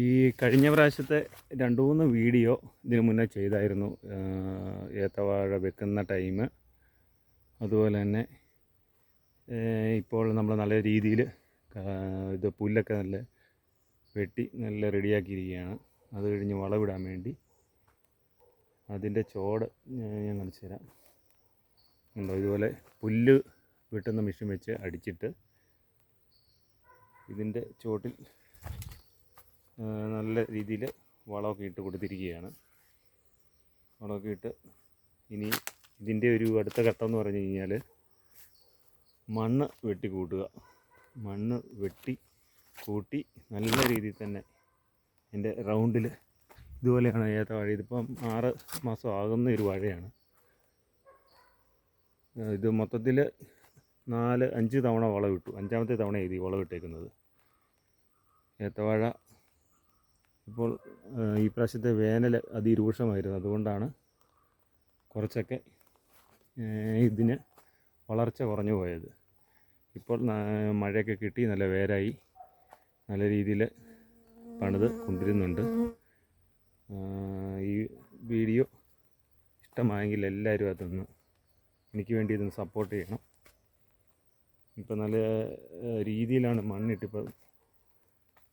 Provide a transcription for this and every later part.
ഈ കഴിഞ്ഞ പ്രാവശ്യത്തെ 2-3 വീഡിയോ ഇതിനു മുന്നേ ചെയ്തായിരുന്നു. ഏത്തവാഴ വെക്കുന്ന ടൈം, അതുപോലെ തന്നെ ഇപ്പോൾ നമ്മൾ നല്ല രീതിയിൽ ഇത് പുല്ലൊക്കെ നല്ല വെട്ടി നല്ല റെഡിയാക്കിയിരിക്കുകയാണ്. അത് കഴിഞ്ഞ് വളമിടാൻ വേണ്ടി അതിൻ്റെ ചോട് ഞാൻ കാണിച്ചു തരാം. ഉണ്ടോ, ഇതുപോലെ പുല്ല് വെട്ടുന്ന മെഷീൻ വെച്ച് അടിച്ചിട്ട് ഇതിൻ്റെ ചോട്ടിൽ നല്ല രീതിയിൽ വളമൊക്കെ ഇട്ട് കൊടുത്തിരിക്കുകയാണ്. വളമൊക്കെ ഇട്ട് ഇനി ഇതിൻ്റെ ഒരു അടുത്ത ഘട്ടം എന്ന് പറഞ്ഞു കഴിഞ്ഞാൽ മണ്ണ് വെട്ടി കൂട്ടുക. മണ്ണ് വെട്ടി കൂട്ടി നല്ല രീതിയിൽ തന്നെ അതിൻ്റെ റൗണ്ടിൽ ഇതുപോലെയാണ് ഏത്തവാഴ. ഇതിപ്പം 6 മാസം ആകുന്ന ഒരു വാഴയാണ്. ഇത് മൊത്തത്തിൽ 4-5 തവണ വളമിട്ടു. 5-ാമത്തെ തവണയാണ് ഈ വളമിട്ടേക്കുന്നത്. ഏത്തവാഴ ഇപ്പോൾ ഈ പ്രാവശ്യത്തെ വേനൽ അതിരൂക്ഷമായിരുന്നു. അതുകൊണ്ടാണ് കുറച്ചൊക്കെ ഇതിന് വളർച്ച കുറഞ്ഞു പോയത്. ഇപ്പോൾ മഴയൊക്കെ കിട്ടി, നല്ല വേരായി, നല്ല രീതിയിൽ പണിത് കൊണ്ടിരുന്നുണ്ട്. ഈ വീഡിയോ ഇഷ്ടമായെങ്കിൽ എല്ലാവരും അതൊന്ന് എനിക്ക് വേണ്ടി ഇതൊന്ന് സപ്പോർട്ട് ചെയ്യണം. ഇപ്പോൾ നല്ല രീതിയിലാണ് മണ്ണിട്ടിപ്പോൾ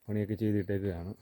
പണിയൊക്കെ ചെയ്തിട്ടേക്കുകയാണ്.